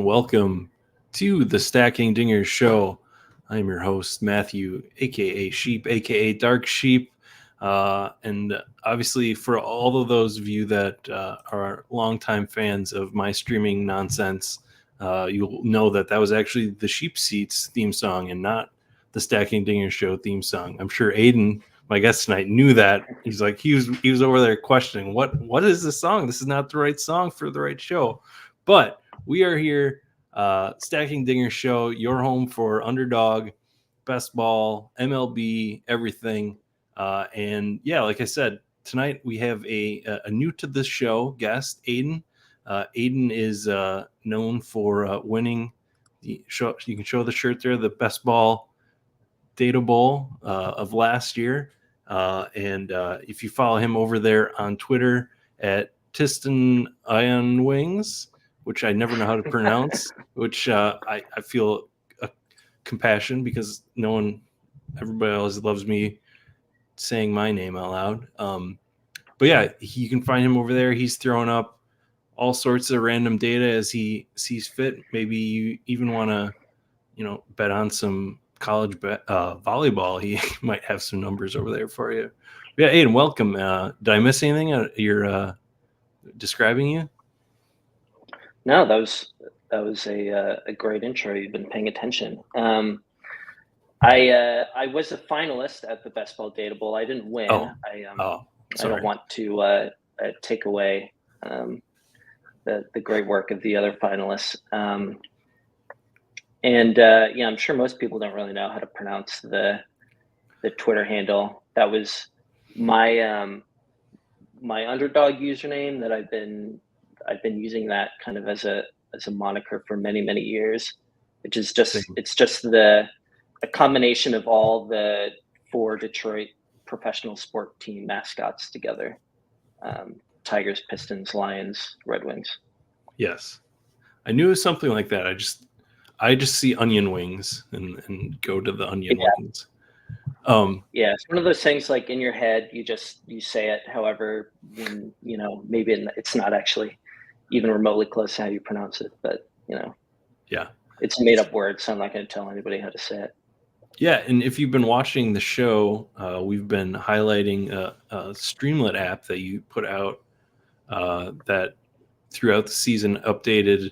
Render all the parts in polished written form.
welcome to the Stacking Dingers show. I am your host, Matthew, aka Sheep, aka Dark Sheep. And obviously, for all of those of you that are longtime fans of my streaming nonsense, you'll know that was actually the Sheep Seats theme song and not the Stacking Dingers show theme song. I'm sure Aiden, my guest tonight, knew that. He's like, he was over there questioning, what is this song? This is not the right song for the right show. But we are here, Stacking Dingers show, your home for Underdog, best ball, MLB, everything. And yeah, like I said, tonight we have a new to this show guest, Aiden. Aiden is known for winning the show. You can show the shirt there, the best ball data bowl of last year. And if you follow him over there on Twitter at Tiston Iron Wings, which I never know how to pronounce, which I feel a compassion because everybody else loves me saying my name out loud. But yeah, you can find him over there. He's throwing up all sorts of random data as he sees fit. Maybe you even want to, bet on some college volleyball. He might have some numbers over there for you. Yeah, Aiden, welcome. Did I miss anything? You're describing you? No, that was a great intro. You've been paying attention. I was a finalist at the Best Ball Data Bowl. I didn't win. Oh, I don't want to take away the great work of the other finalists. Yeah, I'm sure most people don't really know how to pronounce the Twitter handle. That was my my Underdog username that I've been using that kind of as a moniker for many years, which is just a combination of all the 4 Detroit professional sport team mascots together. Tigers, Pistons, Lions, Red Wings. Yes. I knew it was something like that. I just see onion wings and go to the onion wings. Yeah, it's one of those things like in your head, you say it however, when, maybe it's not actually even remotely close to how you pronounce it, but yeah, it's a made up word, so I'm not going to tell anybody how to say it. Yeah, and if you've been watching the show, we've been highlighting a Streamlit app that you put out that throughout the season updated,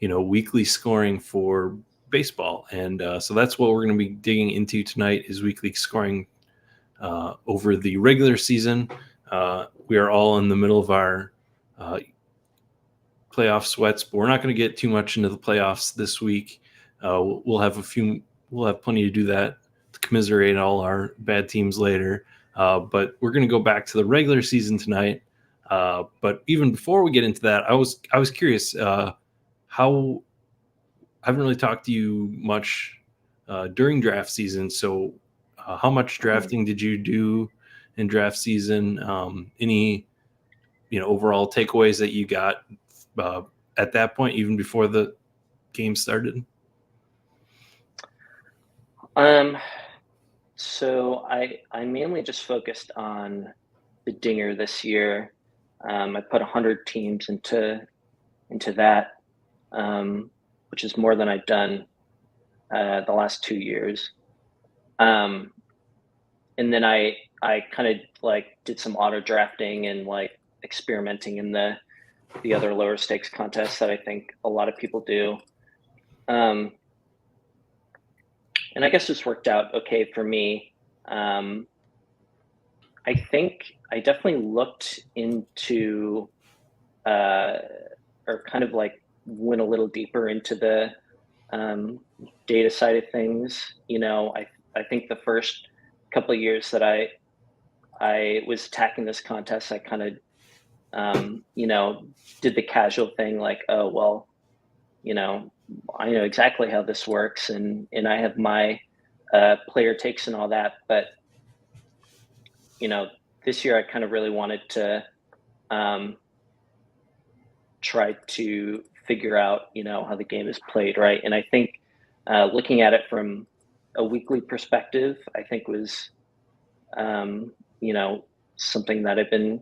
weekly scoring for baseball, and so that's what we're going to be digging into tonight is weekly scoring over the regular season. We are all in the middle of our playoff sweats, but we're not going to get too much into the playoffs this week. We'll have plenty to do that to commiserate all our bad teams later. But we're going to go back to the regular season tonight. But even before we get into that, I was curious how I haven't really talked to you much during draft season. So how much drafting did you do in draft season? Any overall takeaways that you got at that point, even before the game started? So I mainly just focused on the Dinger this year. I put 100 teams into that, which is more than I've done the last 2 years. And then I kind of like did some auto drafting and like experimenting in the other lower stakes contests that I think a lot of people do. And I guess this worked out okay for me. I think I definitely looked into or kind of like went a little deeper into the data side of things. I think the first couple of years that I was attacking this contest, I kind of did the casual thing like, oh well, I know exactly how this works, and I have my player takes and all that. But this year I kind of really wanted to try to figure out how the game is played, right? And I think looking at it from a weekly perspective, I think was something that I've been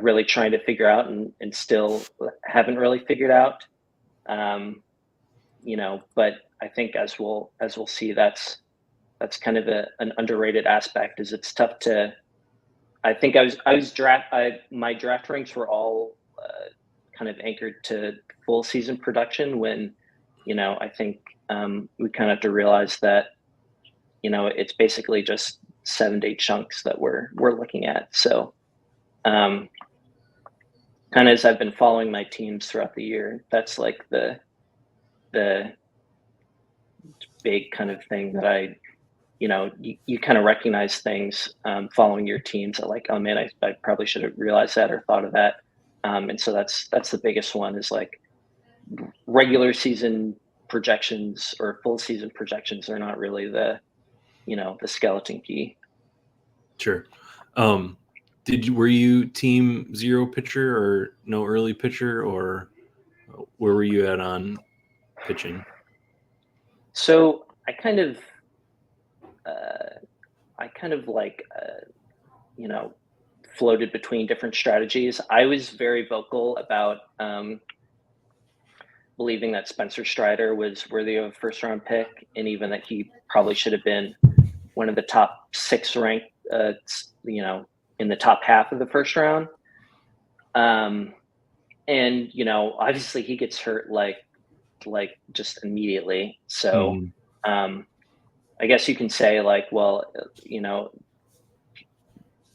really trying to figure out and still haven't really figured out. but I think as we'll see, that's kind of an underrated aspect. Is it's tough to. I think my draft ranks were all kind of anchored to full season production when, I think we kind of have to realize that, it's basically just 7 day chunks that we're looking at. So, um, kind of as I've been following my teams throughout the year, that's like the big kind of thing that you kind of recognize things following your teams that like, oh man, I probably should have realized that or thought of that. And so that's the biggest one is like regular season projections or full season projections are not really the skeleton key. Sure. Um, were you team zero pitcher or no early pitcher, or where were you at on pitching? So uh, I kind of like, you know, floated between different strategies. I was very vocal about believing that Spencer Strider was worthy of a first round pick, and even that he probably should have been one of the top 6 ranked, in the top half of the first round. Um, and obviously he gets hurt like just immediately. So Mhm. um, I guess you can say like, well,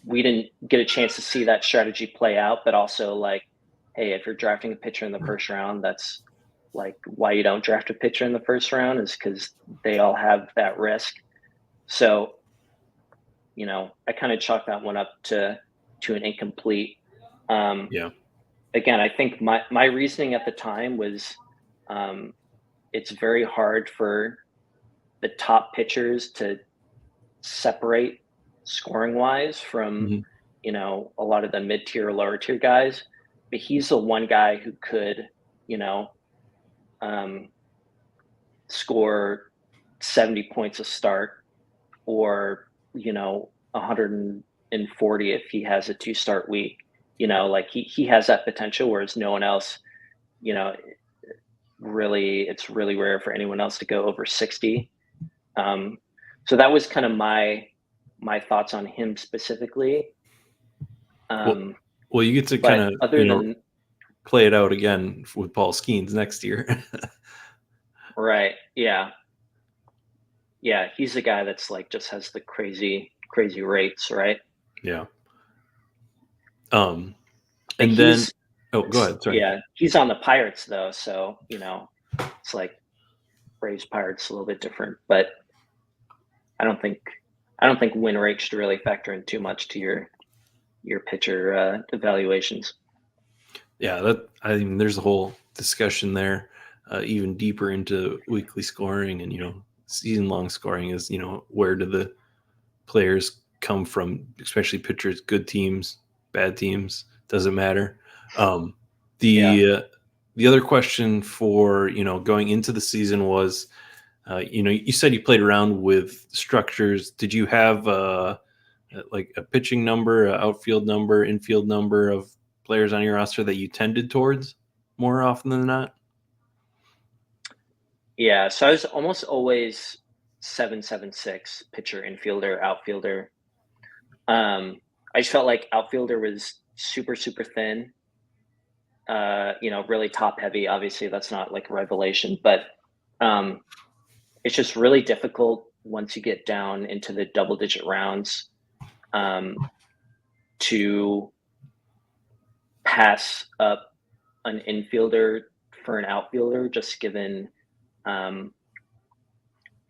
we didn't get a chance to see that strategy play out, but also like, hey, if you're drafting a pitcher in the first round, that's like why you don't draft a pitcher in the first round is because they all have that risk. So, I kind of chalk that one up to an incomplete. Um, Yeah. Again, I think my reasoning at the time was um, it's very hard for the top pitchers to separate scoring wise from Mhm. a lot of the mid tier, lower tier guys. But he's the one guy who could, you know, um, score 70 points a start or 140 if he has a 2 start week. Like he has that potential, whereas no one else. You know, really, it's really rare for anyone else to go over 60. Um, so that was kind of my thoughts on him specifically. Well, Um, well, you get to kind but of other than play it out again with Paul Skeens next year. right, yeah, yeah, he's the guy that's like just has the crazy rates, right? Yeah. Um, But and then, oh, go ahead. Sorry. yeah, he's on the Pirates though, so it's like Braves Pirates a little bit different. But I don't think I don't think win rate should really factor in too much to your pitcher evaluations. Yeah, I mean, there's a whole discussion there, even deeper into weekly scoring and season long scoring is where do the players come from, especially pitchers, good teams, bad teams, doesn't matter. Um, Yeah. the other question for going into the season was, you said you played around with structures. Did you have like a pitching number, a outfield number, infield number of players on your roster that you tended towards more often than not? Yeah, so I was almost always 7-7-6 pitcher, infielder, outfielder. I just felt like outfielder was super, super thin, really top heavy. Obviously, that's not like a revelation, but um, it's just really difficult once you get down into the double digit rounds um, to pass up an infielder for an outfielder, just given um,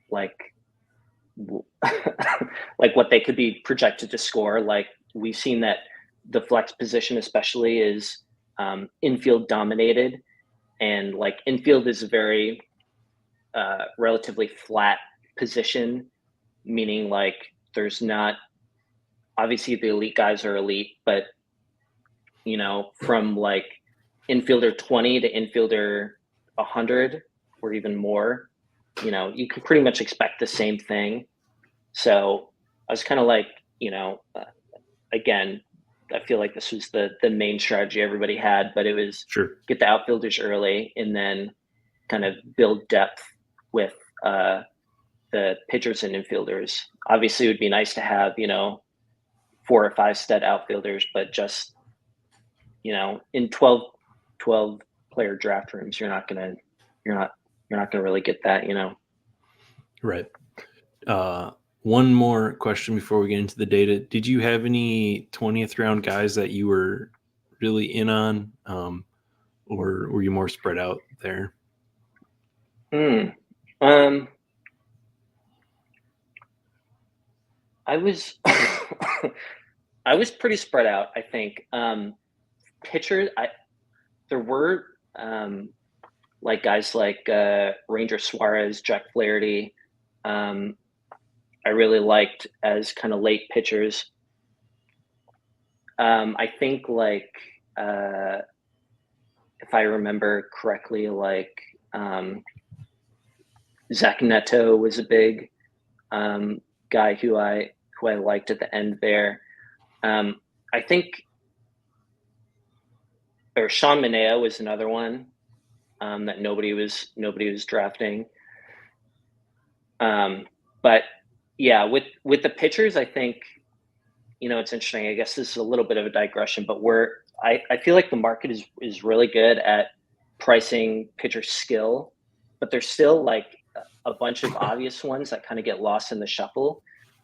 like like what they could be projected to score. Like we've seen that the flex position, especially, is infield dominated, and like infield is a very relatively flat position, meaning like there's not obviously the elite guys are elite, but from like infielder 20 to infielder 100 or even more, you can pretty much expect the same thing. So I was kind of like, again, I feel like this was the main strategy everybody had, but it was Sure. get the outfielders early and then kind of build depth with the pitchers and infielders. Obviously, it would be nice to have 4 or 5 stud outfielders, but just in 12 player draft rooms, you're not gonna really get that. Right. One more question before we get into the data. Did you have any 20th round guys that you were really in on, or were you more spread out there? I was I was pretty spread out, I think. Pitchers, there were like guys like Ranger Suarez, Jack Flaherty. I really liked as kind of late pitchers. I think like if I remember correctly, like Zach Neto was a big guy who I liked at the end there. I think, or Sean Manaea was another one that nobody was drafting. But yeah, with the pitchers, I think it's interesting. I guess this is a little bit of a digression, but I feel like the market is really good at pricing pitcher skill, but there's still like a bunch of obvious ones that kind of get lost in the shuffle.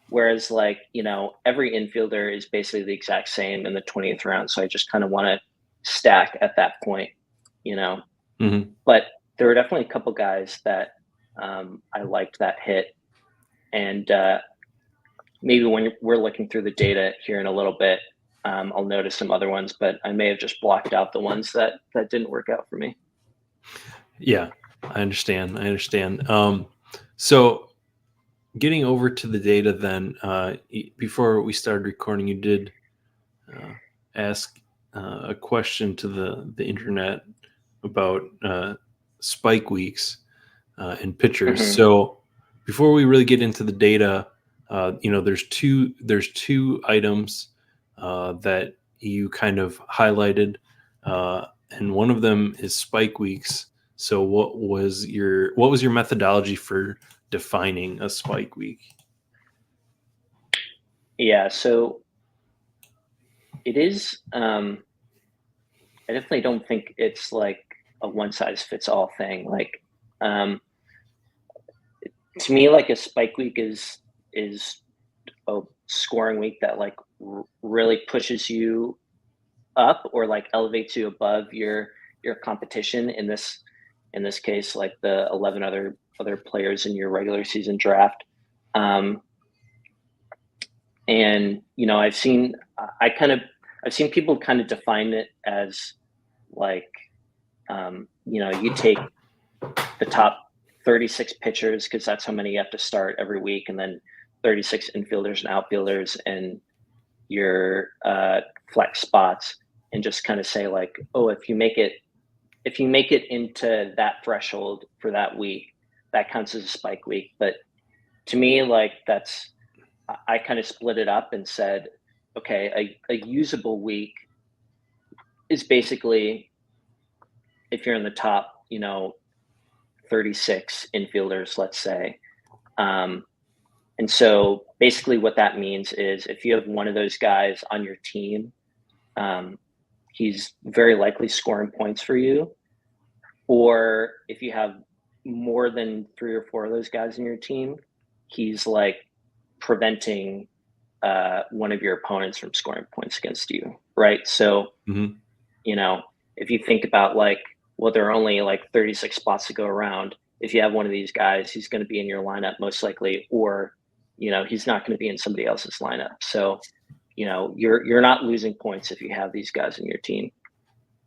Whereas like, every infielder is basically the exact same in the 20th round. So I just kind of want to stack at that point, Mm-hmm. but there were definitely a couple guys that I liked that hit. And maybe when we're looking through the data here in a little bit, I'll notice some other ones, but I may have just blocked out the ones that didn't work out for me. Yeah, I understand. So getting over to the data then, before we started recording, you did ask a question to the internet about spike weeks and pitchers. Mm-hmm. So before we really get into the data, there's two items that you kind of highlighted, and one of them is spike weeks. So what was your methodology for defining a spike week? Yeah, so it is. I definitely don't think it's like a one size fits all thing. Like, to me, like a spike week is a scoring week that like really pushes you up or like elevates you above your competition. In this case, like the 11 other players in your regular season draft. Um, and I've seen people kind of define it as like you take the top 36 pitchers because that's how many you have to start every week, and then 36 infielders and outfielders and your flex spots, and just kind of say like, oh, if you make it into that threshold for that week, that counts as a spike week. But to me, like I kind of split it up and said, okay, a usable week is basically if you're in the top, 36 infielders, let's say. And so basically what that means is if you have one of those guys on your team, he's very likely scoring points for you. Or if you have more than 3 or 4 of those guys in your team, he's like preventing one of your opponents from scoring points against you, right? So, Mm-hmm. If you think about like, well, there are only like 36 spots to go around. If you have one of these guys, he's going to be in your lineup most likely, or he's not going to be in somebody else's lineup. So, you're not losing points if you have these guys in your team.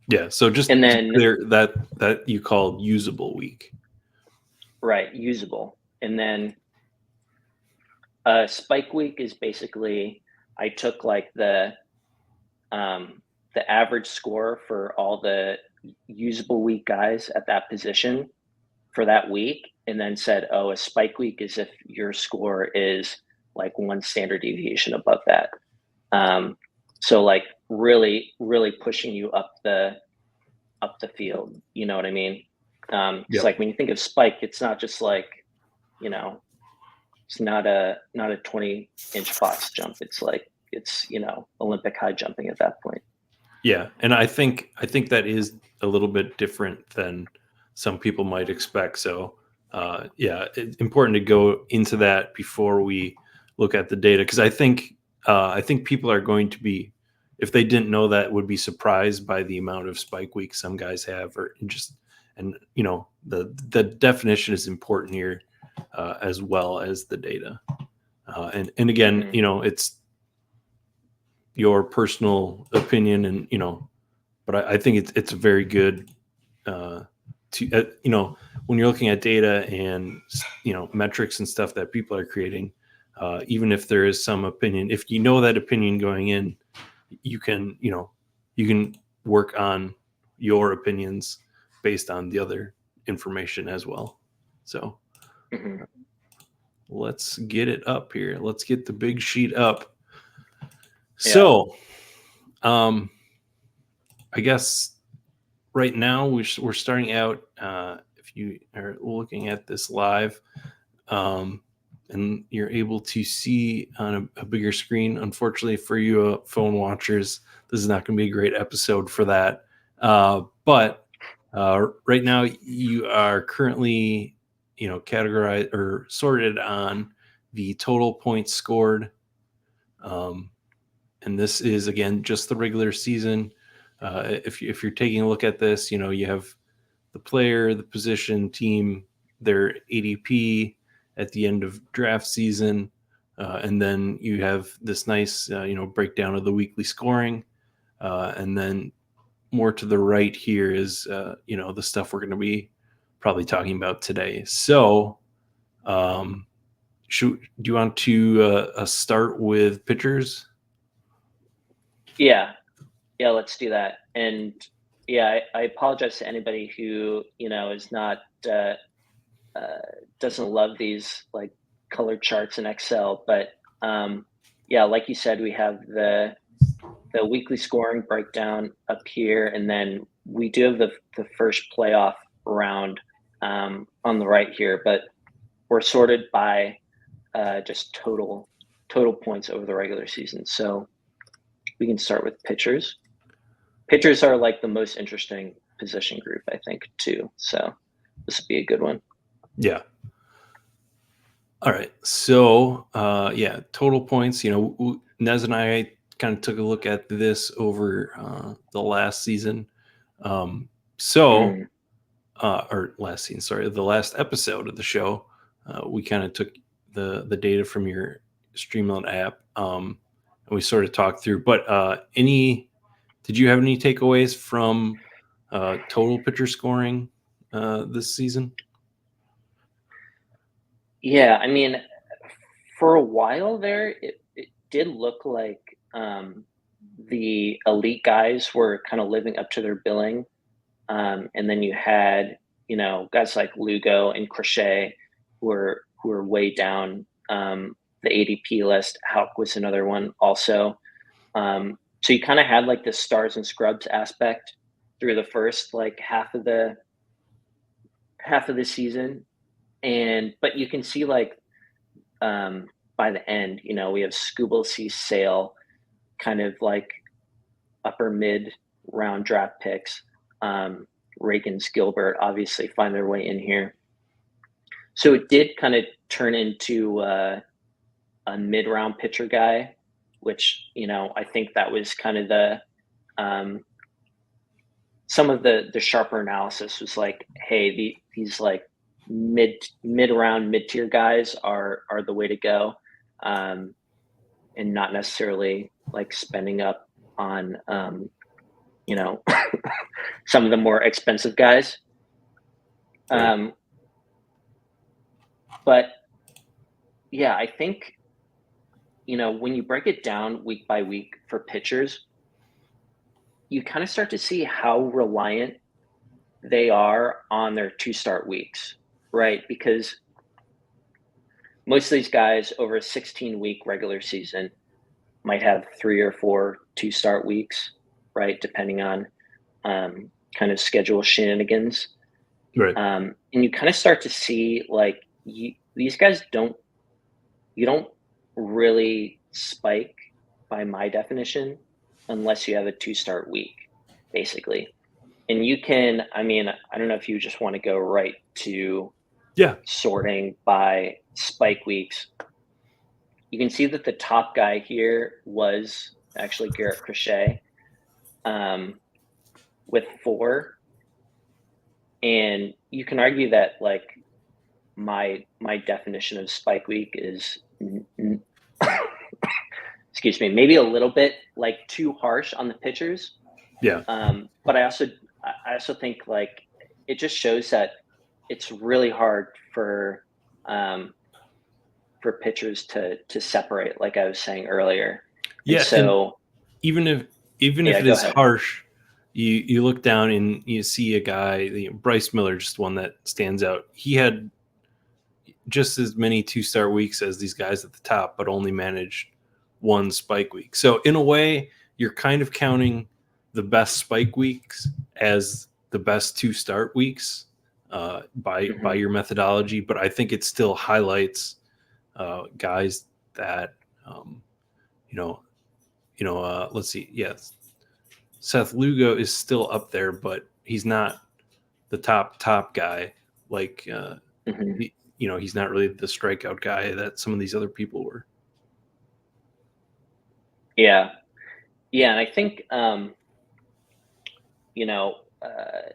Yeah. So just And then clear that you call usable week. right, usable. And then spike week is basically I took like the average score for all the usable week guys at that position for that week, and then said, oh, a spike week is if your score is like one standard deviation above that. So like really, really pushing you up the field. You know what I mean? It's Yep. like when you think of spike, it's not just like, you know, it's not a 20-inch box jump. It's like it's, Olympic high jumping at that point. Yeah, and I think that is a little bit different than some people might expect. So, yeah, it's important to go into that before we look at the data because I think people are going to be, if they didn't know that, would be surprised by the amount of spike weeks some guys have, or just and the definition is important here as well as the data. And again, Hmm. it's your personal opinion, and but I think it's very good to when you're looking at data and metrics and stuff that people are creating. Even if there is some opinion, if you know that opinion going in, you can work on your opinions based on the other information as well. So Hmm. let's get it up here. Let's get the big sheet up. Yeah. So um, I guess right now we're starting out. If you are looking at this live, um, and you're able to see on a bigger screen, unfortunately for you phone watchers, this is not going to be a great episode for that. But right now you are currently, categorized or sorted on the total points scored. Um, and this is again just the regular season. If you're taking a look at this, you have the player, the position, team, their ADP at the end of draft season, and then you have this nice breakdown of the weekly scoring, and then more to the right here is the stuff we're going to be probably talking about today. So, um, do you want to start with pitchers? Yeah. Yeah. Let's do that. And yeah, I apologize to anybody who, is not, uh, uh, doesn't love these like colored charts in Excel, but yeah, like you said, we have the weekly scoring breakdown up here, and then we do have the first playoff round on the right here, but we're sorted by just total points over the regular season. So we can start with pitchers. Pitchers are like the most interesting position group, I think, too. So this would be a good one. Yeah. All right. So, yeah, total points. Nez and I kind of took a look at this over the last season. Um, so, Mm, or last season, sorry, the last episode of the show, we kind of took the data from your Streamline app, and we sort of talked through. But did you have any takeaways from total pitcher scoring this season? yeah, I mean, for a while there, it did look like the elite guys were kind of living up to their billing. And then you had, guys like Lugo and Crochet who were way down the ADP list. Hauk was another one also. So you kind of had like the stars and scrubs aspect through the first like half of the season. And but you can see like um by the end, we have Scooble C Sale kind of like upper mid round draft picks. Um, Reagan's Gilbert obviously find their way in here. So it did kind of turn into a mid round pitcher guy, which, I think that was kind of um, some of the sharper analysis was like, hey, these like mid round mid tier guys are the way to go, um, and not necessarily like spending up on you know some of the more expensive guys. Right. Um, but yeah, I think, when you break it down week by week for pitchers, you kind of start to see how reliant they are on their two start weeks, right? Because most of these guys over a 16-week regular season might have 3 or 4 two-start weeks, right? Depending on kind of schedule shenanigans. Right. And you kind of start to see like these guys you don't really spike by my definition unless you have a two-start week, basically. And you can, I mean, I don't know if you just want to go right to Yeah. sorting by spike weeks. You can see that the top guy here was actually Garrett Crochet, um, with 4, and you can argue that like my definition of spike week is excuse me, maybe a little bit like too harsh on the pitchers. Yeah. But I also think like it just shows that it's really hard um, for pitchers to separate, like I was saying earlier. And Yeah. And so, even if yeah, it go is ahead. harsh, you look down and you see a guy, Bryce Miller, just one that stands out. He had just as many 2-star weeks as these guys at the top, but only managed one spike week. So in a way, you're kind of counting the best spike weeks as the best 2-start weeks by Hmm. your methodology. But I think it still highlights guys that um, you know let's see, yes, Seth Lugo is still up there, but he's not the top guy. Like Hmm. he's not really the strikeout guy that some of these other people were. Yeah, yeah, and I think you know, uh,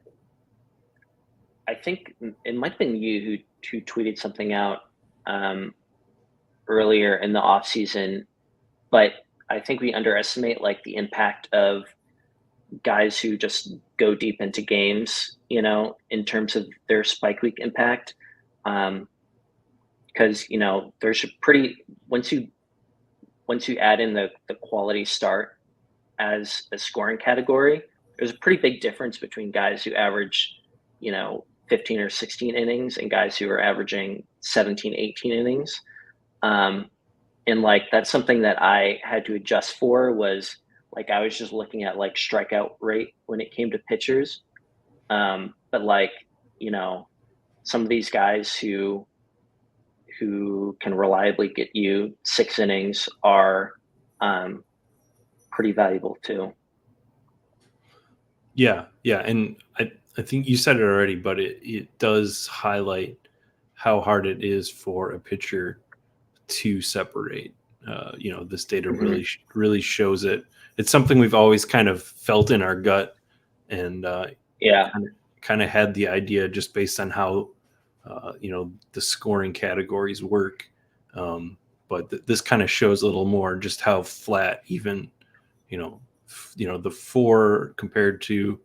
I think it might have been you who tweeted something out um, earlier in the off season, but I think we underestimate like the impact of guys who just go deep into games, in terms of their spike week impact. Um, because there's a pretty once you add in the quality start as a scoring category, there's a pretty big difference between guys who average, 15 or 16 innings and guys who are averaging 17, 18 innings. Um, and like that's something that I had to adjust for was like I was just looking at like strikeout rate when it came to pitchers. But like, you know, some of these guys who can reliably get you 6 innings are um, pretty valuable too. Yeah, and I think you said it already, but it does highlight how hard it is for a pitcher to separate. This data Hmm. really shows it. It's something we've always kind of felt in our gut, and Yeah. kind of had the idea just based on how the scoring categories work. But this kind of shows a little more just how flat even the 4 compared to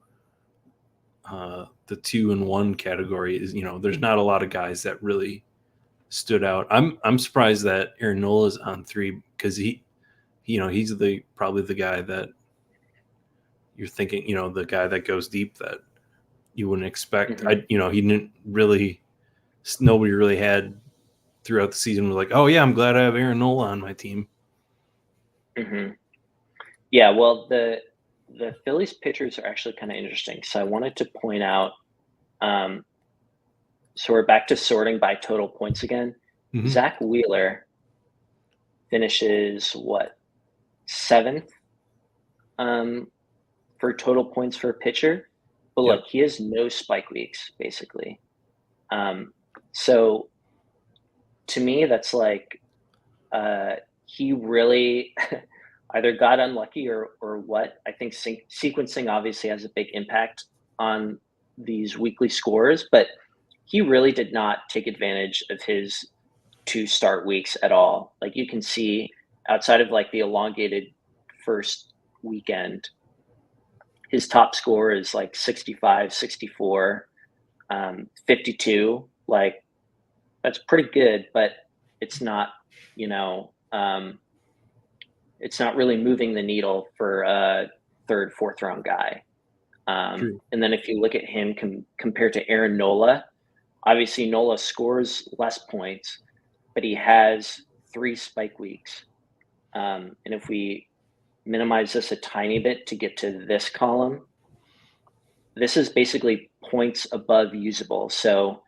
the 2 and 1 category is. There's not a lot of guys that really stood out. I'm surprised that Aaron Nola is on 3 because he's the probably the guy that you're thinking, the guy that goes deep that you wouldn't expect. Hmm. He didn't really, nobody really had throughout the season was like, oh yeah, I'm glad I have Aaron Nola on my team. Hmm. Yeah. Well, the Phillies pitchers are actually kind of interesting. So I wanted to point out. Um, so we're back to sorting by total points again. Hmm. Zach Wheeler finishes what, 7th um, for total points for a pitcher, but Yep. look, he has no spike weeks basically. Um, so to me, that's like uh, he really either got unlucky or what. I think sequencing obviously has a big impact on these weekly scores, but he really did not take advantage of his two start weeks at all. Like you can see outside of like the elongated first weekend, his top score is like 65, 64, 52. Like that's pretty good, but it's not, you know, um, it's not really moving the needle for a third, fourth round guy. True. And then if you look at him compared to Aaron Nola, obviously Nola scores less points, but he has 3 spike weeks. And if we minimize this a tiny bit to get to this column, this is basically points above usable. So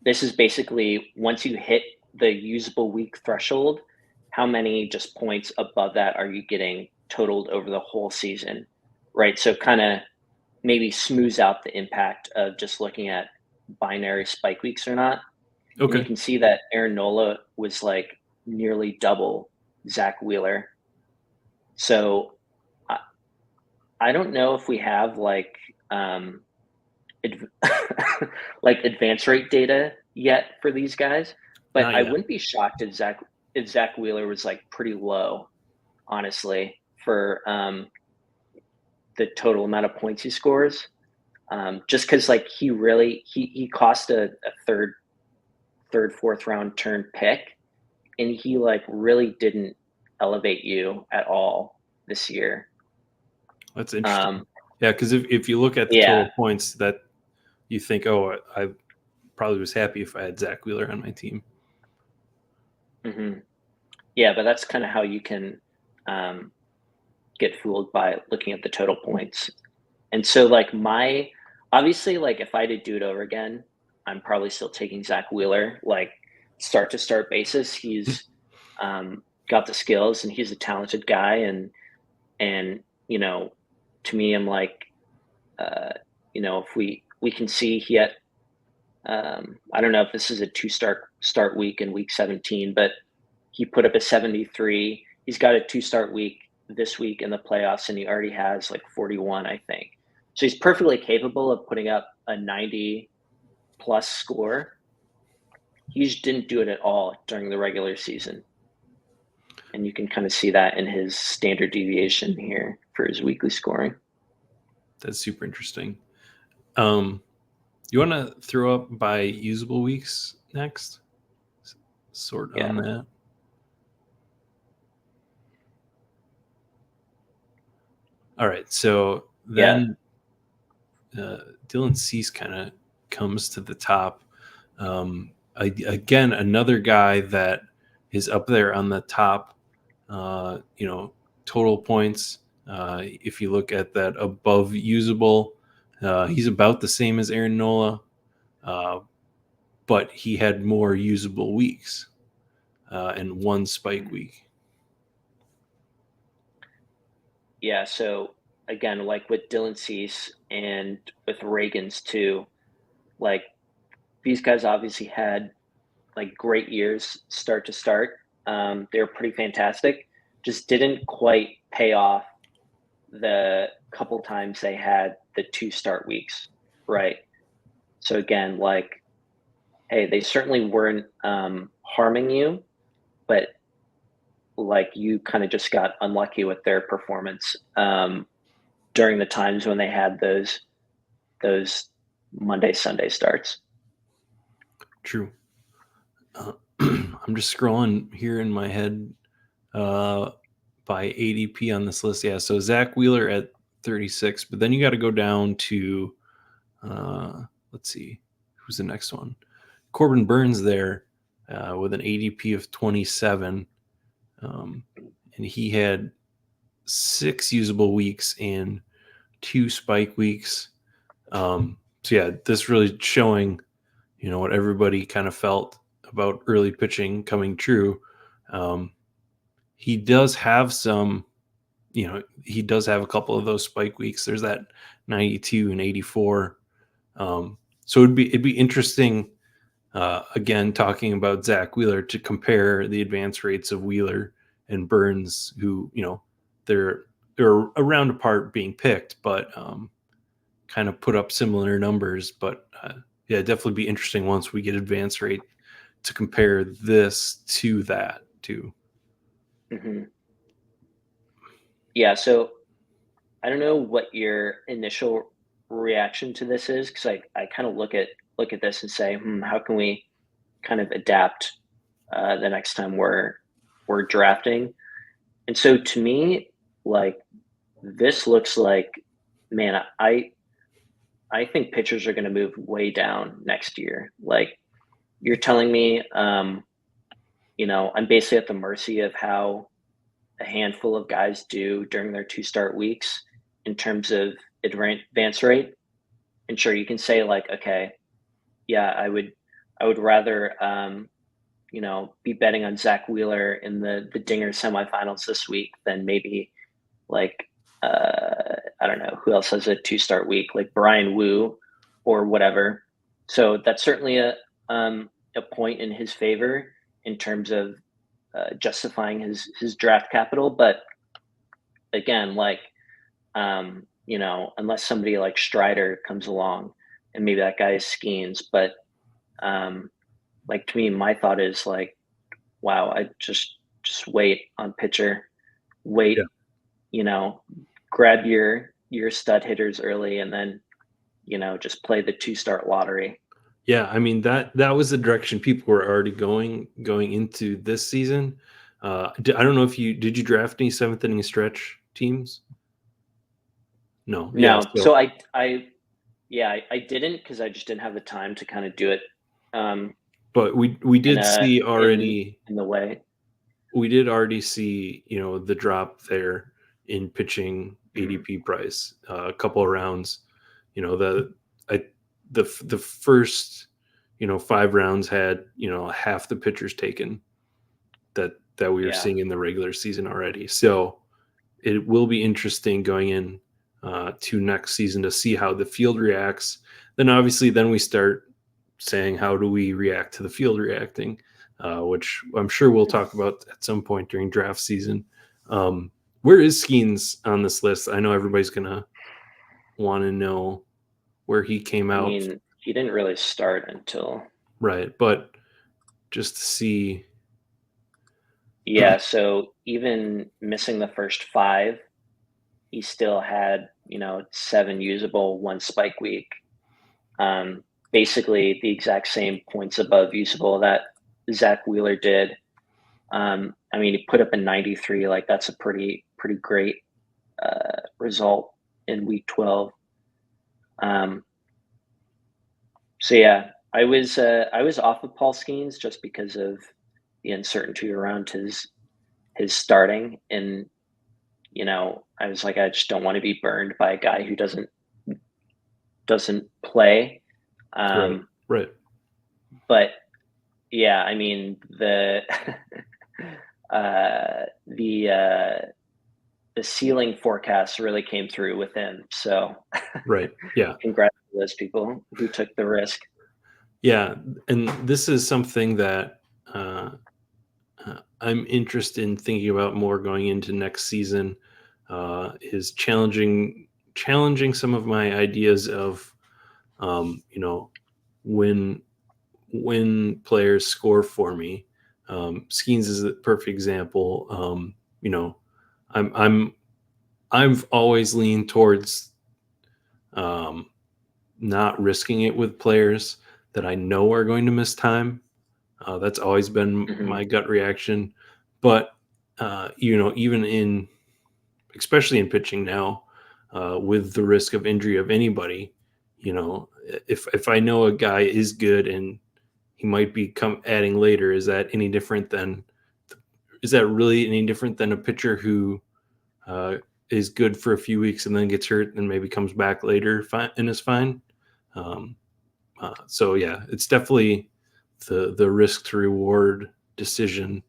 this is basically once you hit the usable week threshold, how many just points above that are you getting totaled over the whole season, right? So kind of maybe smooths out the impact of just looking at binary spike weeks or not. And you Okay. can see that Aaron Nola was like nearly double Zach Wheeler. So I, I don't know if we have adv- like advance rate data yet for these guys, but Not I yet. wouldn't be shocked if Zach Wheeler was like pretty low, honestly, for the total amount of points he scores. Just because like he cost a third, fourth round turn pick, and he like really didn't elevate you at all this year. That's interesting. Um, Yeah, because if you look at the yeah, total points, that you think, oh, I probably was happy if I had Zach Wheeler on my team. hmm yeah, but that's kind of how you can um, get fooled by looking at the total points. And so, like obviously, like if I had to do it over again, I'm probably still taking Zach Wheeler, like start to start basis. He's got the skills and he's a talented guy, and to me, I'm like, uh, if we can see he had, I don't know if this is a two start week in week 17, but he put up a 73. He's got a two-start week this week in the playoffs, and he already has like 41, I think. So he's perfectly capable of putting up a 90 plus score. He just didn't do it at all during the regular season. And you can kind of see that in his standard deviation here for his weekly scoring. That's super interesting. Um, you want to throw up by usable weeks next? Sort on Yeah. that. All right. So Yeah. then Dylan Cease kind of comes to the top. Again, another guy that is up there on the top, total points. If you look at that above usable, he's about the same as Aaron Nola, uh, but he had more usable weeks and one spike week. Yeah. So again, like with Dylan Cease and with Reagan's too, like these guys obviously had like great years start to start. They were pretty fantastic. Just didn't quite pay off the couple times they had the two start weeks, right? So again, like, hey, they certainly weren't harming you, but like you kind of just got unlucky with their performance during the times when they had those Monday Sunday starts. True. I'm just scrolling here in my head uh, by ADP on this list. Yeah, so Zach Wheeler at 36, but then you got to go down to, let's see, who's the next one? Corbin Burns there with an ADP of 27. And he had 6 usable weeks and 2 spike weeks. So, yeah, this really showing, what everybody kind of felt about early pitching coming true. Um, he does have some, he does have a couple of those spike weeks. There's that 92 and 84. So it'd be interesting, again, talking about Zach Wheeler, to compare the advance rates of Wheeler and Burns, who, they're around apart being picked, but kind of put up similar numbers. But yeah, definitely be interesting once we get advance rate to compare this to that too. hmm Yeah. So I don't know what your initial reaction to this is because I kind of look at this and say, how can we kind of adapt the next time we're drafting? And so to me, like this looks like, man, I think pitchers are going to move way down next year. Like you're telling me, I'm basically at the mercy of how a handful of guys do during their two start weeks in terms of advance rate. And sure, you can say like, okay, yeah, I would rather be betting on Zach Wheeler in the Dinger semifinals this week than maybe like I don't know who else has a 2 start week, like Brian Wu or whatever. So that's certainly a point in his favor in terms of justifying his draft capital. But again, like unless somebody like Strider comes along and maybe that guy is Skeens, but um, like to me, my thought is like, wow, I just wait on pitcher, Yeah. wait, you know, grab your stud hitters early, and then just play the 2 start lottery. Yeah, I mean that was the direction people were already going into this season. I don't know if you draft any seventh inning stretch teams? No, yeah. No, So, so I didn't because I just didn't have the time to kind of do it um, but we in did a see in already. in the way. We did already see the drop there in pitching Mhm. ADP price, a couple of rounds. The I the first 5 rounds had half the pitchers taken that we were Yeah. seeing in the regular season already. So it will be interesting going in to next season to see how the field reacts. Then obviously, then we start saying how do we react to the field reacting, which I'm sure we'll talk about at some point during draft season. Where is Skeens on this list? I know everybody's gonna want to know where he came I out, mean, he didn't really start until right? But just to see, yeah. So even missing the first 5, he still had 7 usable, 1 spike week. Basically the exact same points above usable that Zach Wheeler did. I mean, he put up a 93. Like that's a pretty great result in week 12. Um, so yeah, I was off of Paul Skeens just because of the uncertainty around his starting, and I was like, I just don't want to be burned by a guy who doesn't play. right, Um, right, but yeah, I mean the ceiling forecast really came through with him. So right, yeah. congrats to those people who took the risk. Yeah, and this is something that I'm interested in thinking about more going into next season. Is challenging some of my ideas of when players score for me. Skeens is a perfect example. I'm I'm I've always leaned towards um, not risking it with players that I know are going to miss time. That's always been Hmm. my gut reaction. But even especially in pitching now, with the risk of injury of anybody, if I know a guy is good and he might be adding later, is that really any different than a pitcher who uh, is good for a few weeks and then gets hurt and maybe comes back later and is fine? Um, so yeah, it's definitely the risk to reward decision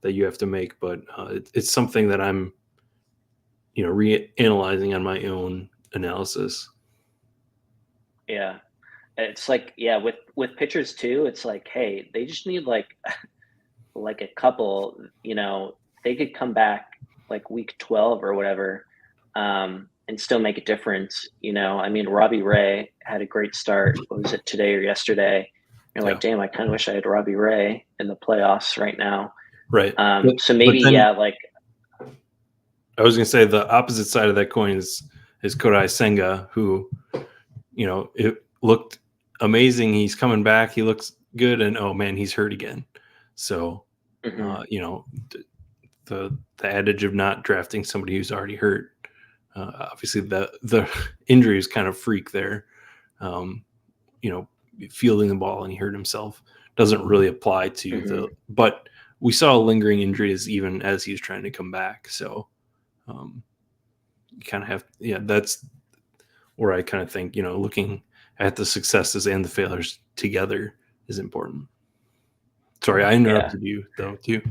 that you have to make, but it's something that I'm reanalyzing on my own analysis. Yeah. It's like, yeah, with pitchers too, it's like, hey, they just need like a couple, they could come back like week 12 or whatever, and still make a difference. I mean, Robbie Ray had a great start. What was it, today or yesterday? You're like, Yeah, damn, I kind of wish I had Robbie Ray in the playoffs right now. right. But So but maybe, then yeah, like, I was going to say the opposite side of that coin is Kodai Senga, who it looked amazing. He's coming back. He looks good, and oh man, he's hurt again. So mhm, the adage of not drafting somebody who's already hurt. Obviously, the injury is kind of freak there. Um, you know, fielding the ball and he hurt himself doesn't really apply to mhm. but we saw lingering injuries even as he was trying to come back. So you kind of have, yeah, that's where I kind of think, looking at the successes and the failures together is important. Sorry, I Yeah. interrupted you though too.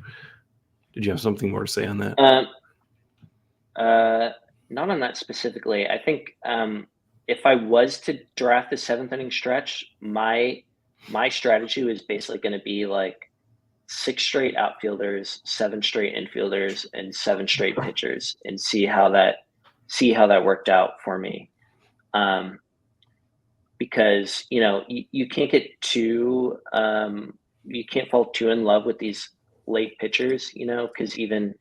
Did you have something more to say on that? Um, Not on that specifically. I think if I was to draft the seventh inning stretch, my strategy was basically going to be like six straight outfielders, seven straight infielders, and seven straight pitchers, and see how that worked out for me. Um, because you can't get too you can't fall too in love with these late pitchers, because even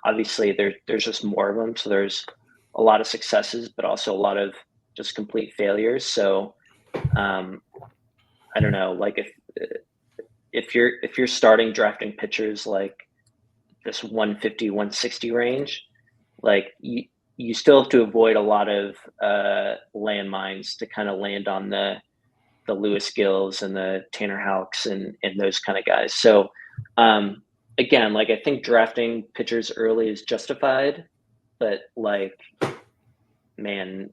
obviously there's just more of them, so there's a lot of successes, but also a lot of just complete failures. So um, I don't know, like if you're starting drafting pitchers like this 150, 160 range, like you still have to avoid a lot of landmines to kind of land on the Lewis Gills and the Tanner Houcks and those kind of guys. So um, again, like I think drafting pitchers early is justified, but like man,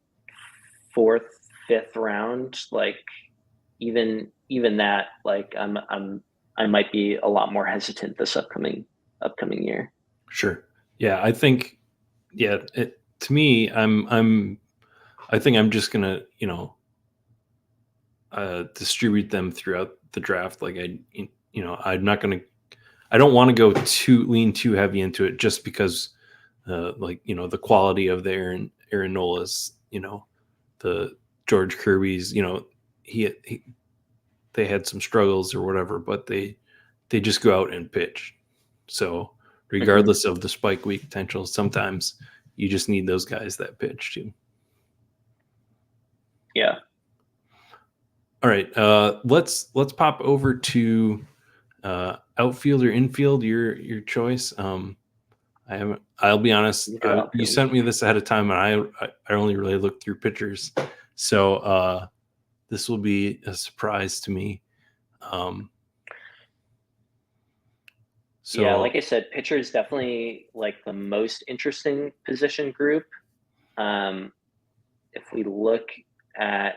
fourth, fifth round, like even that, like I might be a lot more hesitant this upcoming year. Sure. Yeah, I think. Yeah, to me, I think I'm just gonna, distribute them throughout the draft. Like I'm not gonna. I don't want to go lean too heavy into it just because, like the quality of the Aaron Nola's, the George Kirby's, he they had some struggles or whatever, but they just go out and pitch. So Hmm. regardless of the spike week potential, sometimes you just need those guys that pitch too. Yeah. All right, let's pop over to outfield or infield. Your choice. I haven't. I'll be honest. You do You outfield. sent me this ahead of time, and I only really looked through pictures, so this will be a surprise to me. Um, Yeah, so like I said, pitcher is definitely like the most interesting position group. Um, if we look at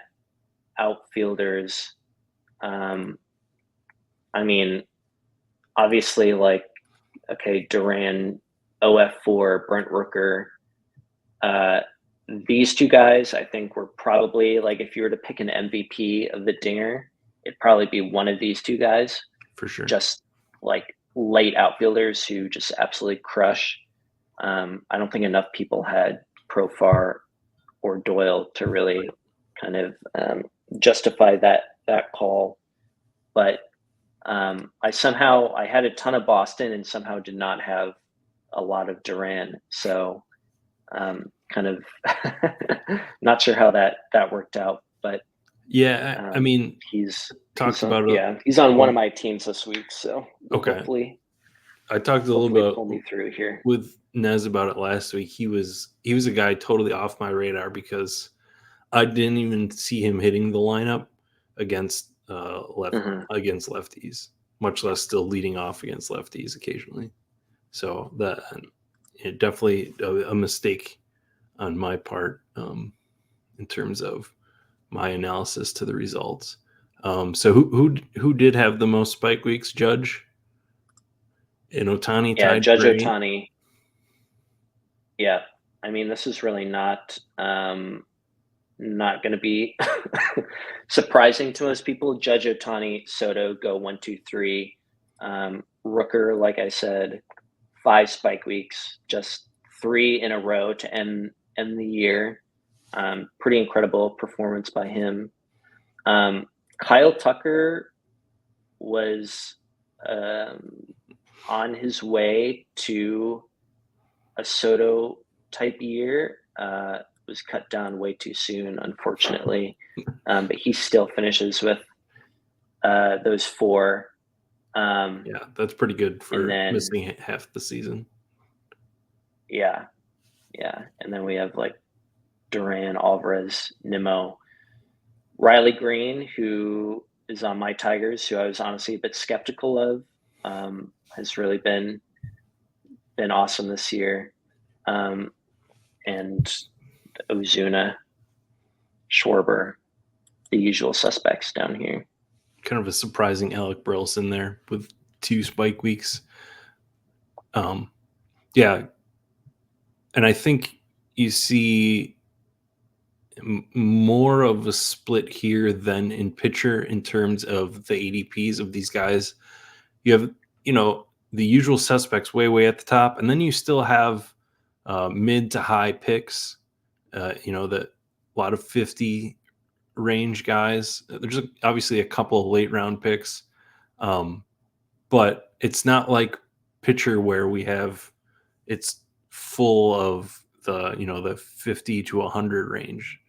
outfielders, um, I mean, obviously, like, okay, Duran, OF4, Brent Rooker, uh, these two guys, I think were probably like, if you were to pick an MVP of the Dinger, it'd probably be one of these two guys, for sure, just like late outfielders who just absolutely crush. I don't think enough people had Profar or Doyle to really kind of justify that call. But I had a ton of Boston and somehow did not have a lot of Duran. So kind of not sure how that worked out, but yeah. I mean, he's talked about it. he's on one of my teams this week. So Okay, hopefully I talked a little pull bit me through here. with Nez about it last week. He was a guy totally off my radar because I didn't even see him hitting the lineup against Hmm. against lefties, much less still leading off against lefties occasionally. So that definitely a mistake on my part, in terms of my analysis to the results. So who did have the most spike weeks? Judge and Otani Yeah, tied Judge for eight. Otani. Yeah, I mean, this is really not going to be surprising to most people. Judge Otani, Soto go 1, 2, 3. Rooker, like I said, 5 spike weeks, just three in a row to end the year. Pretty incredible performance by him. Um, Kyle Tucker was um, on his way to a Soto type year. Was cut down way too soon, unfortunately. But he still finishes with those four. Yeah, that's pretty good And for then, missing half the season. yeah, yeah. And then we have like Duran, Alvarez, Nimmo, Riley Green, who is on my Tigers, who I was honestly a bit skeptical of, has really been awesome this year. Um, and Ozuna. Schwarber, the usual suspects down here. Kind of a surprising Alec Burleson there with 2 spike weeks. Yeah, and I think you see more of a split here than in pitcher in terms of the ADPs of these guys. You have, the usual suspects way at the top, and then you still have mid to high picks. A lot of 50 range guys. There's obviously a couple of late round picks, but it's not like pitcher where it's full of the 50 to 100 range.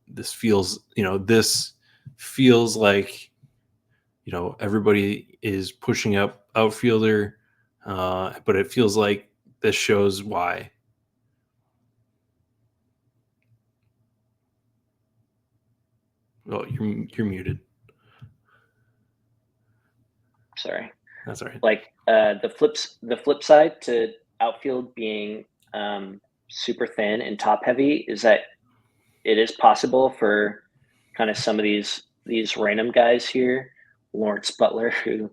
This feels like everybody is pushing up outfielder, but it feels like this shows why. Well, you're muted. Sorry. That's all right. Like the flip side to outfield being super thin and top heavy is that it is possible for kind of some of these random guys here, Lawrence Butler, who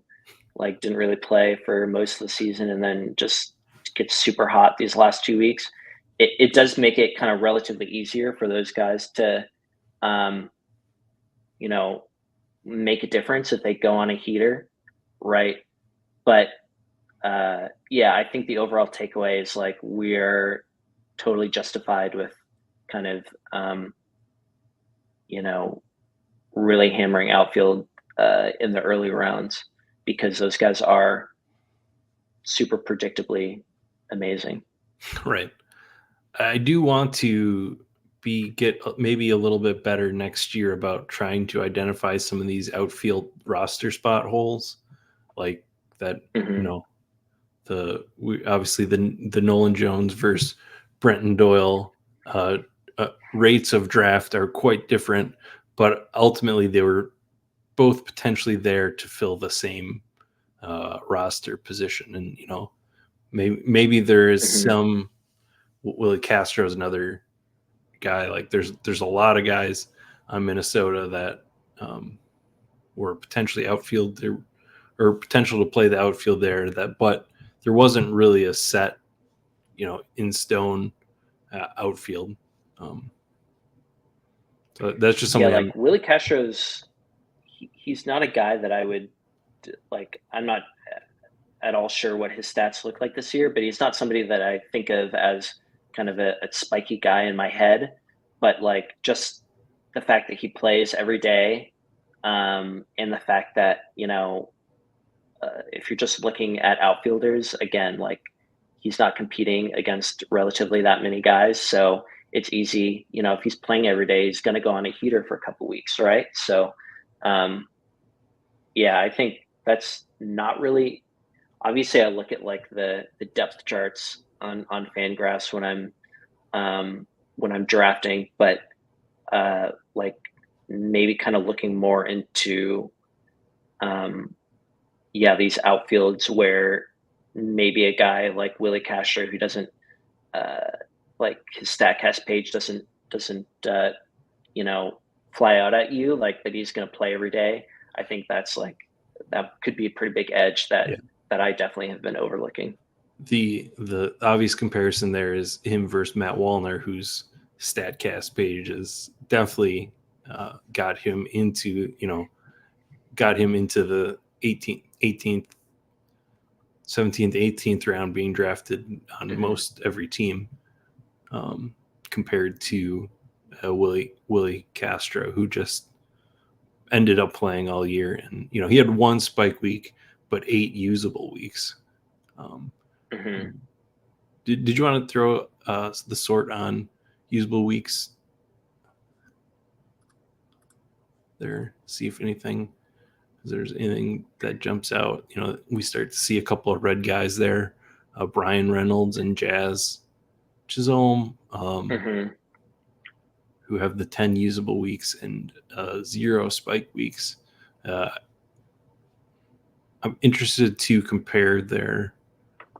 like didn't really play for most of the season and then just gets super hot these last 2 weeks. It does make it kind of relatively easier for those guys to, um, you know, make a difference if they go on a heater, right? But yeah, I think the overall takeaway is like we're totally justified with kind of you know really hammering outfield in the early rounds because those guys are super predictably amazing. Right. I do want to get maybe a little bit better next year about trying to identify some of these outfield roster spot holes, like that. You Hmm. know, obviously the Nolan Jones versus Brenton Doyle rates of draft are quite different, but ultimately they were both potentially there to fill the same roster position, and maybe there is Hmm. some. Willie Castro is another guy. Like there's a lot of guys on Minnesota that were potentially outfield there or potential to play the outfield there. But there wasn't really a set, in stone outfield. Um, so that's just Yeah, something like I'm Willie Castro's, he's not a guy that I would like. I'm not at all sure what his stats look like this year, but he's not somebody that I think of as kind of a spiky guy in my head. But like just the fact that he plays every day, and the fact that if you're just looking at outfielders, again, like he's not competing against relatively that many guys, so it's easy. If he's playing every day, he's going to go on a heater for a couple weeks, right? So, um, yeah, I think that's not really obviously I look at like the depth charts on Fangraphs when I'm drafting, but like maybe kind of looking more into um, yeah these outfields where maybe a guy like Willie Castro who doesn't uh, like his Statcast page doesn't you know fly out at you like that he's going to play every day. I think that could be a pretty big edge yeah. that I definitely have been overlooking. The obvious comparison there is him versus Matt Wallner, whose Statcast page is definitely got him into the 18th 17th, 18th round, being drafted on Hmm. most every team, um, compared to Willie Castro, who just ended up playing all year. And he had one spike week, but 8 usable weeks. Um, Hmm. did you want to throw the sort on usable weeks there? See if there's anything that jumps out. We start to see a couple of red guys there, Brian Reynolds and Jazz Chisholm, Hmm. who have the 10 usable weeks and 0 spike weeks. Uh, I'm interested to compare their.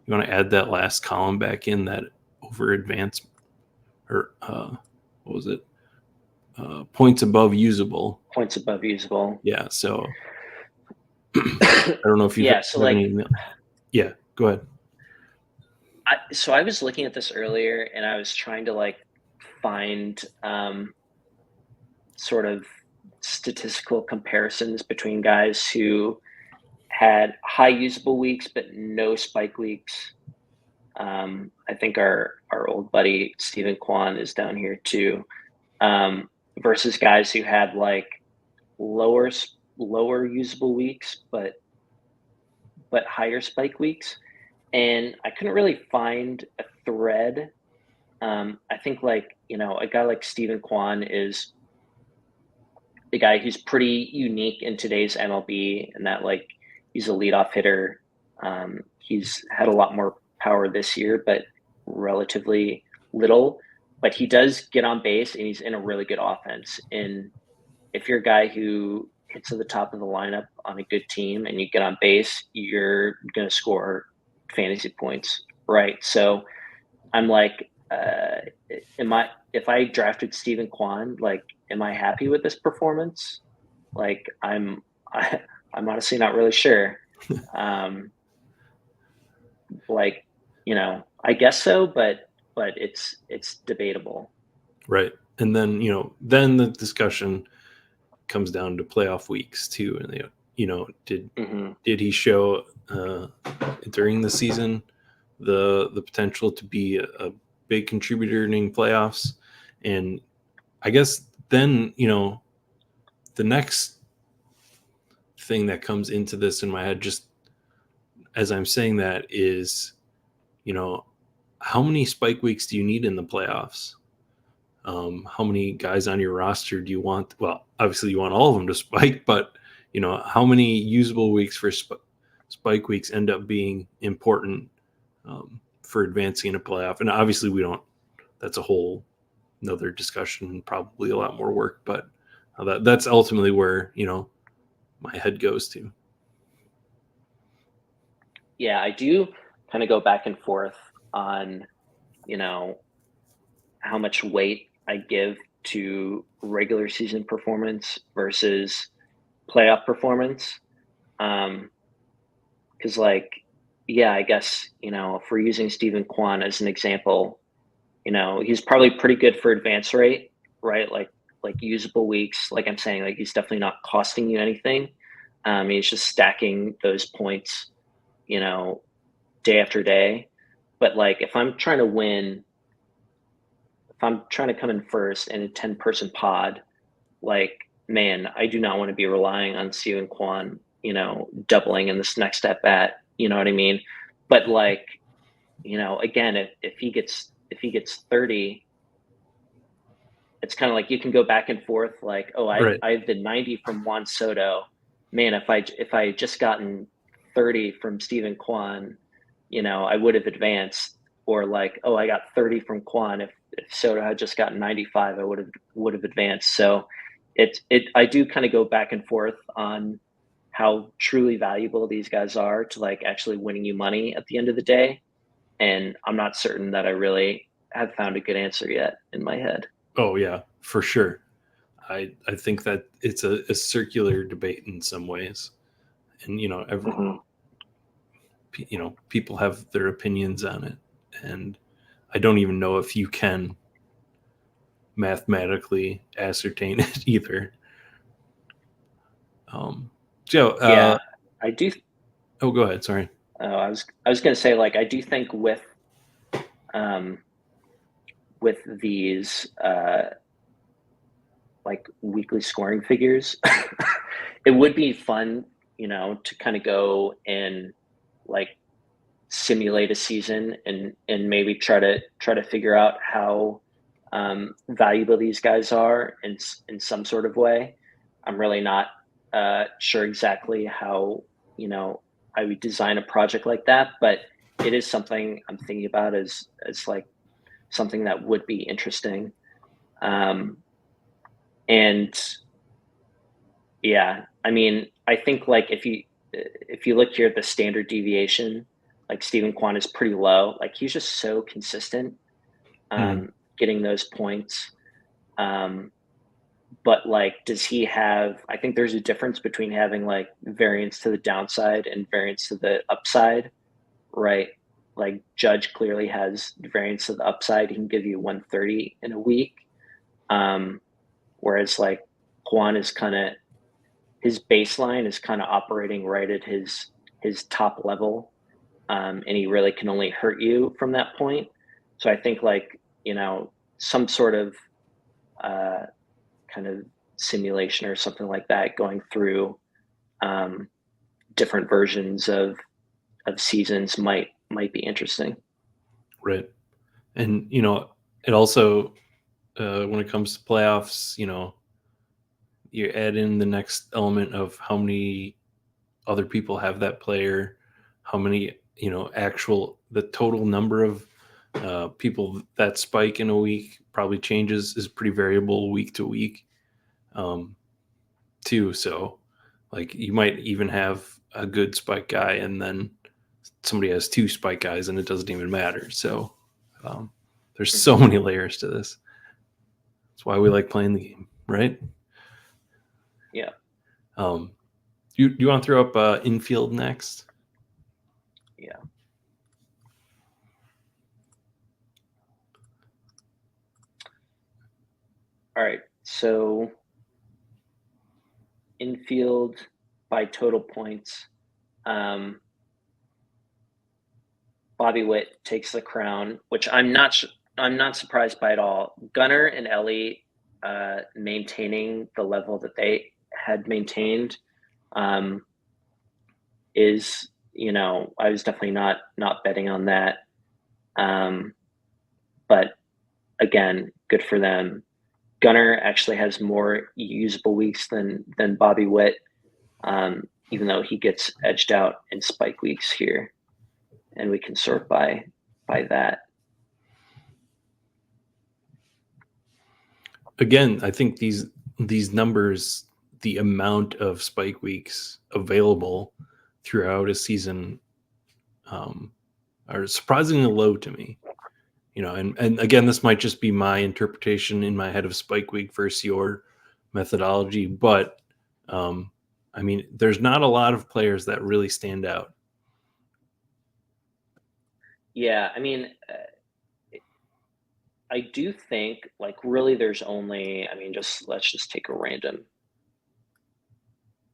You want to add that last column back in, that over advanced, or what was it? points above usable. Points above usable. Yeah. So I don't know if you Yeah. So have like, any. Yeah. Go ahead. so I was looking at this earlier, and I was trying to like find sort of statistical comparisons between guys who had high usable weeks but no spike weeks. I think our old buddy Stephen Kwan is down here too, um, versus guys who had like lower lower usable weeks but higher spike weeks. And I couldn't really find a thread. I think like a guy like Stephen Kwan is the guy who's pretty unique in today's MLB, and that like he's a leadoff hitter. He's had a lot more power this year, but relatively little. But he does get on base, and he's in a really good offense. And if you're a guy who hits to the top of the lineup on a good team and you get on base, you're going to score fantasy points, right? So I'm like, am I if I drafted Stephen Kwan, like, am I happy with this performance? Like, I, I'm honestly not really sure. Um, like, I guess so, but it's debatable. Right. And then, then the discussion comes down to playoff weeks too. And, Hmm. did he show during the season the potential to be a big contributor in playoffs? And I guess then, the next thing that comes into this in my head, just as I'm saying that, is, you know, how many spike weeks do you need in the playoffs? How many guys on your roster do you want? Well, obviously you want all of them to spike, but how many usable weeks for spike weeks end up being important for advancing in a playoff? And obviously we don't. That's a whole another discussion, probably a lot more work, but that's ultimately where my head goes to. Yeah, I do kind of go back and forth on, you know, how much weight I give to regular season performance versus playoff performance. Because, like, yeah, I guess, if we're using Stephen Kwan as an example, he's probably pretty good for advance rate, right? Like usable weeks, like I'm saying, like he's definitely not costing you anything. He's just stacking those points, you know, day after day. But like if I'm trying to come in first in a 10-person pod, like, man, I do not want to be relying on Steven Kwan, doubling in this next at bat. You know what I mean? But like, again, if he gets 30, it's kind of like you can go back and forth. Like, oh, I Right. I have the 90 from Juan Soto. Man, if I just gotten 30 from Steven Kwan, I would have advanced. Or like, oh, I got 30 from Kwan. If Soto had just gotten 95, I would have advanced. So I do kind of go back and forth on how truly valuable these guys are to like actually winning you money at the end of the day. And I'm not certain that I really have found a good answer yet in my head. Oh yeah, for sure. I think that it's a circular debate in some ways, and Hmm. people have their opinions on it, and I don't even know if you can mathematically ascertain it either. Joe, Yeah, I do. oh, go ahead. Sorry. I was going to say, like, I do think um, with these like weekly scoring figures, it would be fun, to kind of go and like simulate a season and maybe try to figure out how valuable these guys are in some sort of way. I'm really not sure exactly how I would design a project like that, but it is something I'm thinking about as like something that would be interesting. Um, and yeah, I mean, I think like if you look here at the standard deviation, like Stephen Kwan is pretty low. Like he's just so consistent, Mhm. getting those points. Um, but like, does he have? I think there's a difference between having like variance to the downside and variance to the upside, right? Like Judge clearly has variance to the upside. He can give you 130 in a week. Um, Whereas like Juan is kind of, his baseline is kind of operating right at his top level, and he really can only hurt you from that point. So I think like, some sort of uh, kind of simulation or something like that, going through um, different versions of seasons might be interesting. Right. And it also, when it comes to playoffs, you add in the next element of how many other people have that player, how many, actual, the total number of people that spike in a week probably changes, is pretty variable week to week, um, too. So, like, you might even have a good spike guy and then somebody has two spike guys and it doesn't even matter. So, um, there's so Mhm. many layers to this. That's why we like playing the game, right? Yeah. Um, you want to throw up infield next? Yeah. All right. So infield by total points, um, Bobby Witt takes the crown, which I'm not surprised by at all. Gunnar and Ellie maintaining the level that they had maintained, um, is, I was definitely not betting on that. Um, but again, good for them. Gunnar actually has more usable weeks than Bobby Witt, even though he gets edged out in spike weeks here, and we can sort by that. Again, I think these numbers, the amount of spike weeks available throughout a season, um, are surprisingly low to me. And again, this might just be my interpretation in my head of spike week versus your methodology, but um, I mean, there's not a lot of players that really stand out. Yeah, I mean, I do think like really there's only, I mean, just let's just take a random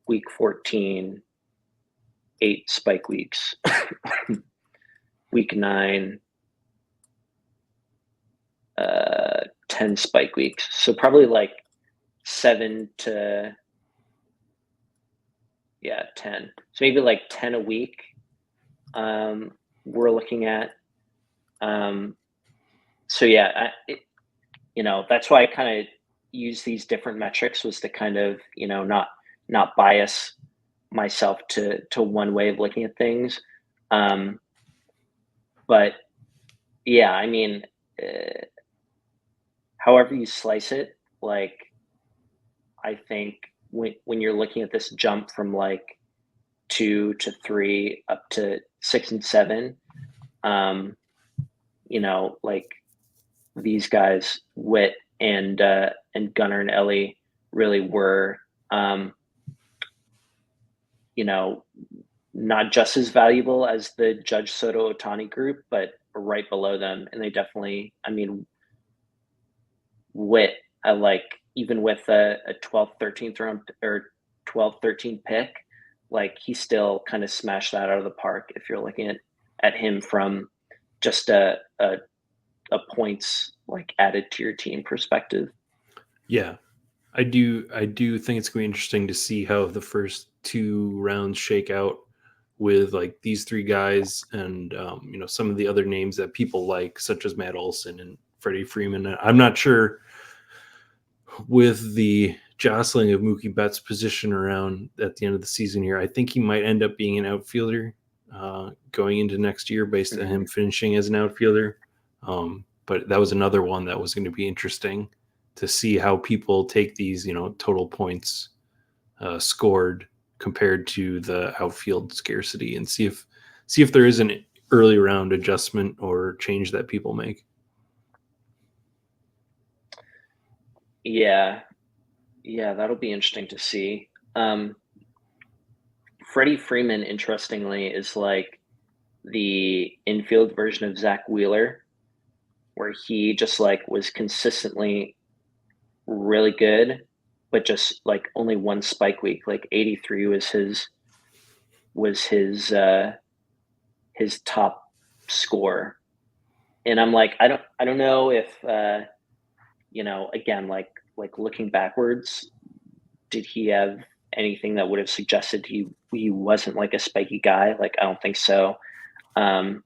week 14, 8 spike weeks, week 9, 10 spike weeks. So probably like 7 to, yeah, 10. So maybe like 10 a week, we're looking at. Um, so yeah, that's why I kind of use these different metrics, was to kind of, not bias myself to one way of looking at things. Um, but yeah, I mean, uh, however you slice it, like I think when you're looking at this jump from like 2 to 3 up to 6 and 7, um, like these guys, Wit and Gunnar and Ellie, really were, um, you know, not just as valuable as the Judge Soto Otani group, but right below them. And they definitely, I mean, Wit, like even with a 12th, 13th round or 12th, 13th pick, like he still kind of smashed that out of the park if you're looking at him from just a points like added to your team perspective. Yeah, I do think it's going to be interesting to see how the first two rounds shake out with like these three guys and some of the other names that people like, such as Matt Olson and Freddie Freeman. I'm not sure with the jostling of Mookie Betts' position around at the end of the season here. I think he might end up being an outfielder going into next year based on Mm-hmm. him finishing as an outfielder. But that was another one that was going to be interesting to see how people take these, total points scored compared to the outfield scarcity, and see if there is an early round adjustment or change that people make. Yeah, Yeah, that'll be interesting to see. Freddie Freeman, interestingly, is like the infield version of Zach Wheeler, where he just like was consistently really good, but just like only one spike week. Like 83 was his top score. And I'm like, I don't know if again, like looking backwards, did he have anything that would have suggested he wasn't like a spiky guy? Like I don't think so. Um,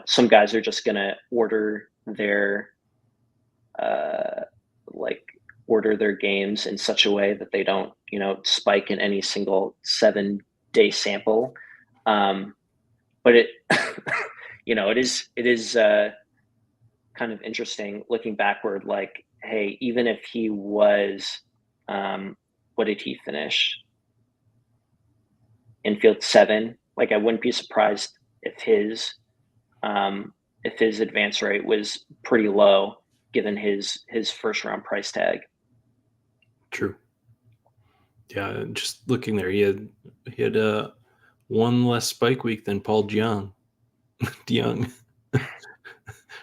some guys are just gonna uh, like order their games in such a way that they don't, spike in any single 7-day sample. Um, but it, it is kind of interesting looking backward. Like, hey, even if he was, what did he finish? Infield 7. Like, I wouldn't be surprised if his advance rate was pretty low given his first round price tag. True. Yeah, just looking there, he had one less spike week than Paul DeYoung,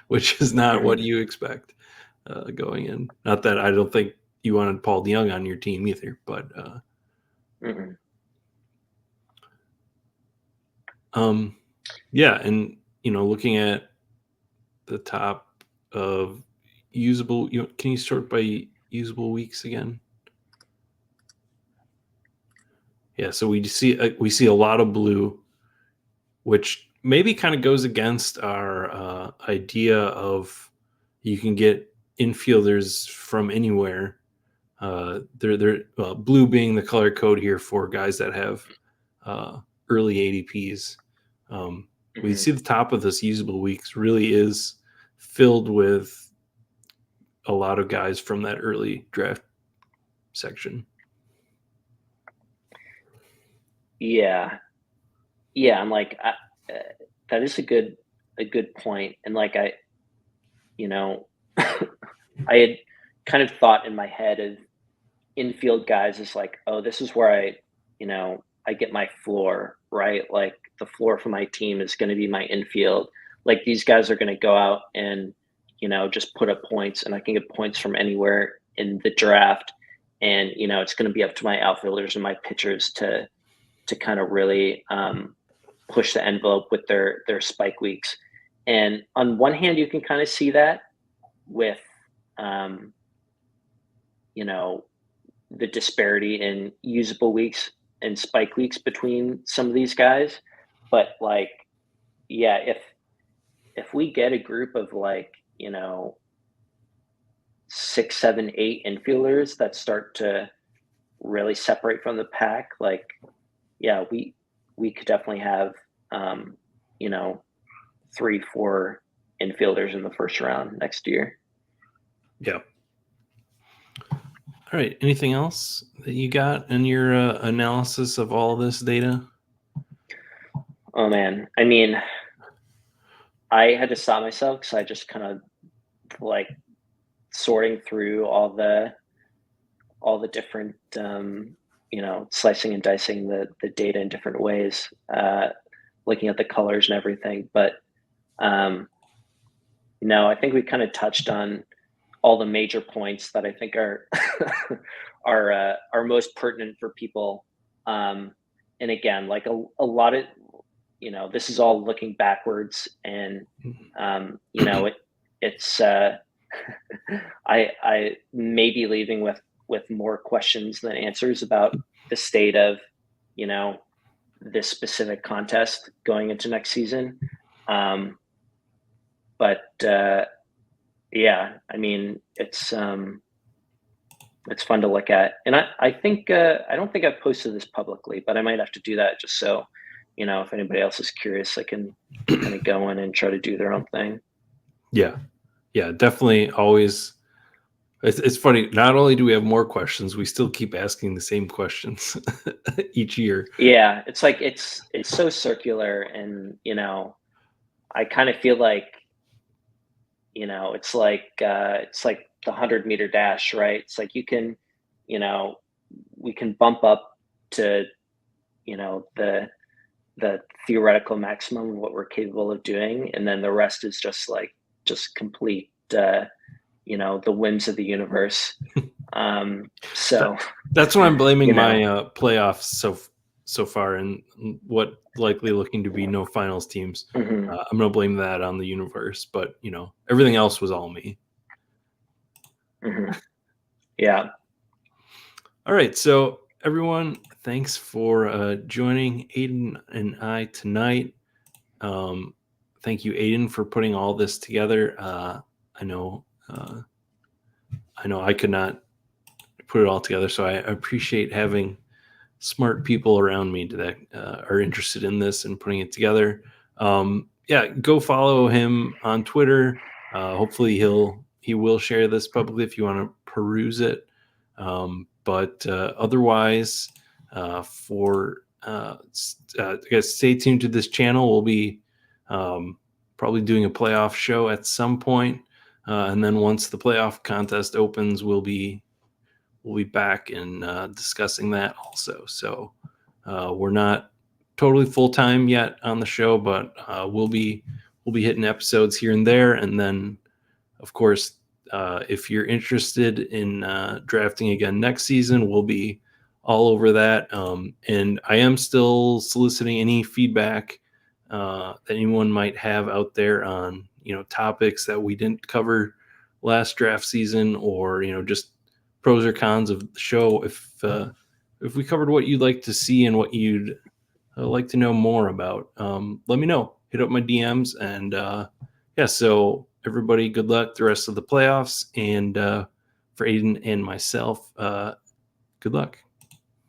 which is not what Mm-hmm. you expect going in. Not that I don't think you wanted Paul DeYoung on your team either, but Mm-hmm. yeah, and looking at the top of usable, can you sort by usable weeks again? Yeah, so we see a lot of blue, which maybe kind of goes against our idea of you can get infielders from anywhere. They're blue being the color code here for guys that have early ADPs. Um, we Mm-hmm. see the top of this usable weeks really is filled with a lot of guys from that early draft section. Yeah, yeah. I'm like, that is a good point. And like you know, I had kind of thought in my head of infield guys as like, oh, this is where I get my floor, right? Like the floor for my team is going to be my infield. Like these guys are going to go out and, just put up points, and I can get points from anywhere in the draft. And, it's going to be up to my outfielders and my pitchers to kind of really push the envelope with their spike weeks. And on one hand, you can kind of see that with, um, you know, the disparity in usable weeks and spike weeks between some of these guys. But like, yeah, if we get a group of like, 6, 7, 8 infielders that start to really separate from the pack, like, yeah, we could definitely have, um, you know, 3, 4 infielders in the first round next year. Yeah. All right. Anything else that you got in your analysis of all this data? Oh man, I mean, I had to stop myself because I just kind of like sorting through all the different slicing and dicing the data in different ways, looking at the colors and everything. But um, no, I think we kind of touched on all the major points that I think are are most pertinent for people. Um, and again, like a lot of this is all looking backwards, and it's I may be leaving with more questions than answers about the state of you know this specific contest going into next season. Um, but yeah, I mean it's fun to look at, and I think I don't think I've posted this publicly, but I might have to do that just so if anybody else is curious, I can kind of go in and try to do their own thing. Yeah. Yeah. Definitely always. It's funny. Not only do we have more questions, we still keep asking the same questions each year. Yeah, it's like it's so circular, and I kind of feel like it's like the 100-meter dash, right? It's like you can we can bump up to, the theoretical maximum of what we're capable of doing, and then the rest is just complete, the whims of the universe. So That's what I'm blaming you my know, playoffs so far, and what likely looking to be no finals teams. mhm, I'm gonna blame that on the universe, but everything else was all me. mhm. Yeah. All right, so everyone, thanks for joining Aiden and I tonight. Thank you, Aiden, for putting all this together. I know, uh, I know, I could not put it all together, so I appreciate having smart people around me that are interested in this and putting it together. Yeah, go follow him on Twitter. Hopefully, he will share this publicly if you want to peruse it. But otherwise, I guess stay tuned to this channel. We'll be probably doing a playoff show at some point, and then once the playoff contest opens, we'll be back and discussing that also. So we're not totally full time yet on the show, but we'll be hitting episodes here and there, and then of course, if you're interested in drafting again next season, we'll be all over that. And I am still soliciting any feedback that anyone might have out there on topics that we didn't cover last draft season, or just pros or cons of the show. If we covered what you'd like to see and what you'd like to know more about, let me know. Hit up my DMs, and yeah. So everybody, good luck the rest of the playoffs, and for Aiden and myself, good luck.